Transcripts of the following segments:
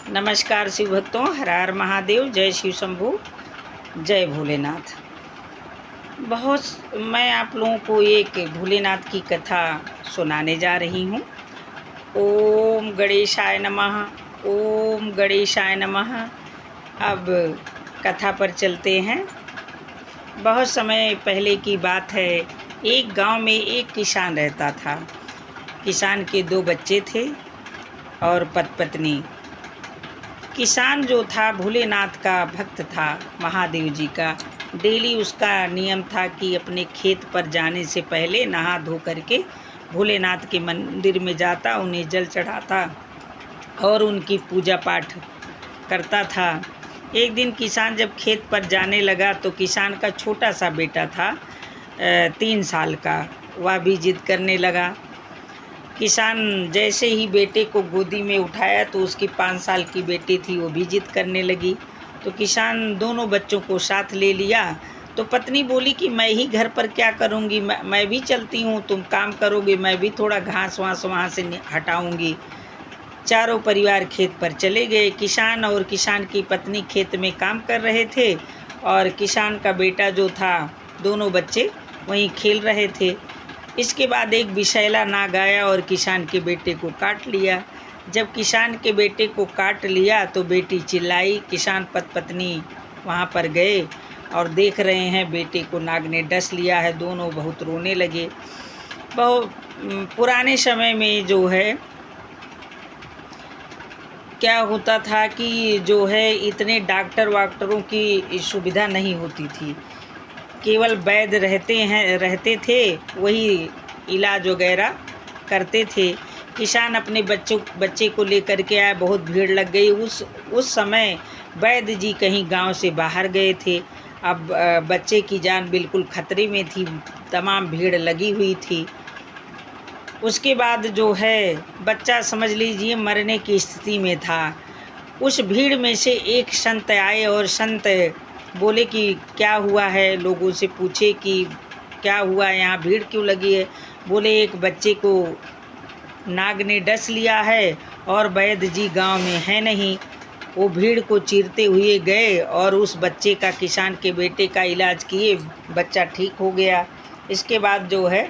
नमस्कार शिव भक्तों, हर हर महादेव, जय शिव शंभू, जय भोलेनाथ। मैं आप लोगों को एक भोलेनाथ की कथा सुनाने जा रही हूँ। ओम गणेशाय नमः, ओम गणेशाय नमः। अब कथा पर चलते हैं। बहुत समय पहले की बात है। एक गांव में एक किसान रहता था। किसान के 2 बच्चे थे और पत्नी। किसान जो था भोलेनाथ का भक्त था, महादेव जी का। डेली उसका नियम था कि अपने खेत पर जाने से पहले नहा धो करके भोलेनाथ के मंदिर में जाता, उन्हें जल चढ़ाता और उनकी पूजा पाठ करता था। एक दिन किसान जब खेत पर जाने लगा तो किसान का छोटा सा बेटा था, 3 साल का। वह भी जिद करने लगा। किसान जैसे ही बेटे को गोदी में उठाया तो उसकी 5 साल की बेटी थी, वो भी जिद करने लगी। तो किसान दोनों बच्चों को साथ ले लिया। तो पत्नी बोली कि मैं ही घर पर क्या करूँगी, मैं भी चलती हूँ, तुम काम करोगे, मैं भी थोड़ा घास वास वहाँ से हटाऊँगी। चारों परिवार खेत पर चले गए। किसान और किसान की पत्नी खेत में काम कर रहे थे और किसान का बेटा जो था, दोनों बच्चे वहीं खेल रहे थे। इसके बाद एक विषैला नाग आया और किसान के बेटे को काट लिया। जब किसान के बेटे को काट लिया तो बेटी चिल्लाई। किसान पत्नी वहाँ पर गए और देख रहे हैं बेटे को नाग ने डस लिया है। दोनों बहुत रोने लगे। बहुत पुराने समय में जो है क्या होता था कि जो है इतने डॉक्टरों की सुविधा नहीं होती थी। केवल वैद्य रहते थे, वही इलाज वगैरह करते थे। किसान अपने बच्चे को लेकर के आया। बहुत भीड़ लग गई। उस समय वैद्य जी कहीं गांव से बाहर गए थे। अब बच्चे की जान बिल्कुल खतरे में थी। तमाम भीड़ लगी हुई थी। उसके बाद जो है बच्चा समझ लीजिए मरने की स्थिति में था। उस भीड़ में से एक संत आए और संत बोले कि क्या हुआ है। लोगों से पूछे कि क्या हुआ, यहाँ भीड़ क्यों लगी है। बोले एक बच्चे को नाग ने डस लिया है और वैद्य जी गांव में है नहीं। वो भीड़ को चीरते हुए गए और उस बच्चे का, किसान के बेटे का इलाज किए। बच्चा ठीक हो गया। इसके बाद जो है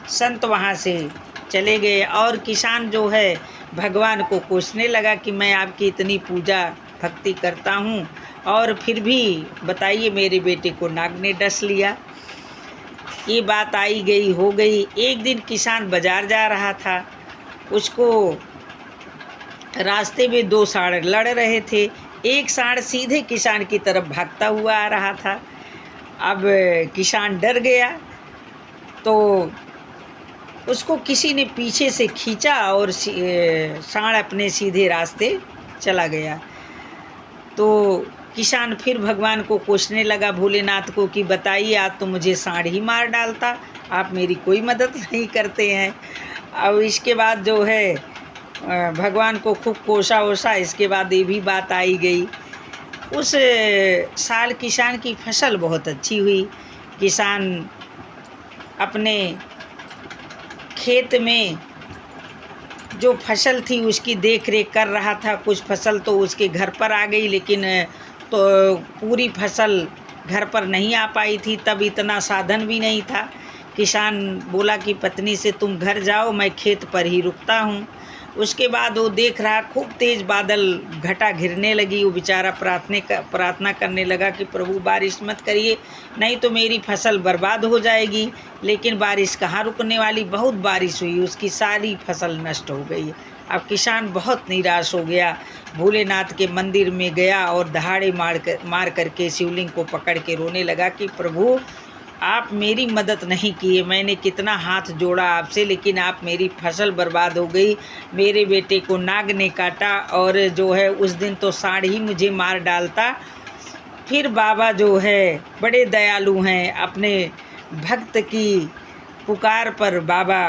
संत वहाँ से चले गए और किसान जो है भगवान को कोसने लगा कि मैं आपकी इतनी पूजा भक्ति करता हूँ और फिर भी बताइए मेरे बेटे को नाग ने डस लिया। ये बात आई गई हो गई। एक दिन किसान बाजार जा रहा था। उसको रास्ते में 2 सांड लड़ रहे थे। एक सांड सीधे किसान की तरफ भागता हुआ आ रहा था। अब किसान डर गया तो उसको किसी ने पीछे से खींचा और सांड अपने सीधे रास्ते चला गया। तो किसान फिर भगवान को कोसने लगा, भोलेनाथ को, कि बताइए आज तो मुझे सांड ही मार डालता, आप मेरी कोई मदद नहीं करते हैं। अब इसके बाद जो है भगवान को खूब कोसा वोसा। इसके बाद ये भी बात आई गई। उस साल किसान की फसल बहुत अच्छी हुई। किसान अपने खेत में जो फसल थी उसकी देख रेख कर रहा था। कुछ फसल तो उसके घर पर आ गई, लेकिन तो पूरी फसल घर पर नहीं आ पाई थी। तब इतना साधन भी नहीं था। किसान बोला कि पत्नी से तुम घर जाओ, मैं खेत पर ही रुकता हूँ। उसके बाद वो देख रहा खूब तेज़ बादल, घटा घिरने लगी। वो बेचारा प्रार्थना करने लगा कि प्रभु बारिश मत करिए, नहीं तो मेरी फसल बर्बाद हो जाएगी। लेकिन बारिश कहाँ रुकने वाली, बहुत बारिश हुई, उसकी सारी फसल नष्ट हो गई। अब किसान बहुत निराश हो गया। भोलेनाथ के मंदिर में गया और दहाड़े मार करके शिवलिंग को पकड़ के रोने लगा कि प्रभु आप मेरी मदद नहीं किए। मैंने कितना हाथ जोड़ा आपसे, लेकिन आप, मेरी फसल बर्बाद हो गई। मेरे बेटे को नाग ने काटा और जो है उस दिन तो सांड ही मुझे मार डालता। फिर बाबा जो है बड़े दयालु हैं। अपने भक्त की पुकार पर बाबा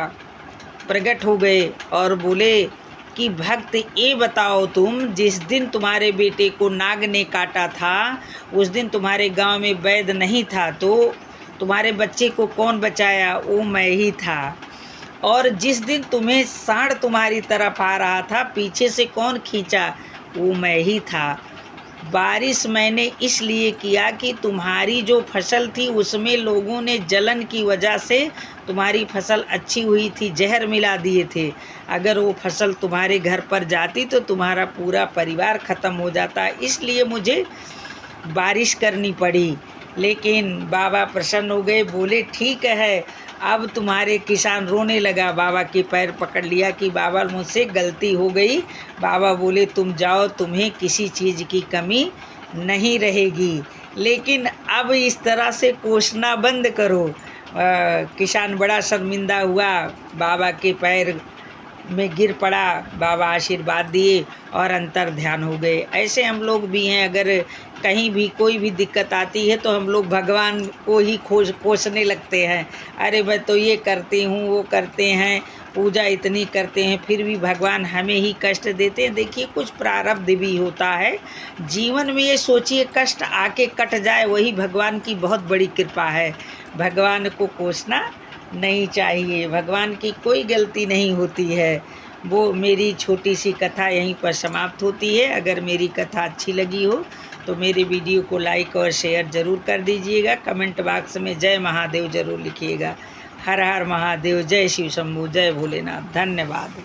प्रकट हो गए और बोले कि भक्त ये बताओ, तुम जिस दिन तुम्हारे बेटे को नाग ने काटा था उस दिन तुम्हारे गांव में वैद्य नहीं था, तो तुम्हारे बच्चे को कौन बचाया? वो मैं ही था। और जिस दिन तुम्हें सांड तुम्हारी तरफ आ रहा था, पीछे से कौन खींचा? वो मैं ही था। बारिश मैंने इसलिए किया कि तुम्हारी जो फसल थी उसमें लोगों ने जलन की वजह से तुम्हारी फसल अच्छी हुई थी, जहर मिला दिए थे। अगर वो फसल तुम्हारे घर पर जाती तो तुम्हारा पूरा परिवार ख़त्म हो जाता, इसलिए मुझे बारिश करनी पड़ी। लेकिन बाबा प्रसन्न हो गए, बोले ठीक है। अब तुम्हारे किसान रोने लगा, बाबा के पैर पकड़ लिया कि बाबा मुझसे गलती हो गई। बाबा बोले तुम जाओ, तुम्हें किसी चीज़ की कमी नहीं रहेगी, लेकिन अब इस तरह से कोसना बंद करो। किसान बड़ा शर्मिंदा हुआ, बाबा के पैर में गिर पड़ा, बाबा आशीर्वाद दिए और अंतर ध्यान हो गए। ऐसे हम लोग भी हैं, अगर कहीं भी कोई भी दिक्कत आती है तो हम लोग भगवान को ही कोसने लगते हैं। अरे मैं तो ये करती हूँ, वो करते हैं, पूजा इतनी करते हैं, फिर भी भगवान हमें ही कष्ट देते हैं। देखिए कुछ प्रारब्ध भी होता है जीवन में, ये सोचिए कष्ट आके कट जाए वही भगवान की बहुत बड़ी कृपा है। भगवान को कोसना नहीं चाहिए, भगवान की कोई गलती नहीं होती है। वो मेरी छोटी सी कथा यहीं पर समाप्त होती है। अगर मेरी कथा अच्छी लगी हो तो मेरे वीडियो को लाइक और शेयर ज़रूर कर दीजिएगा। कमेंट बॉक्स में जय महादेव ज़रूर लिखिएगा। हर हर महादेव, जय शिव शंभू, जय भोलेनाथ। धन्यवाद।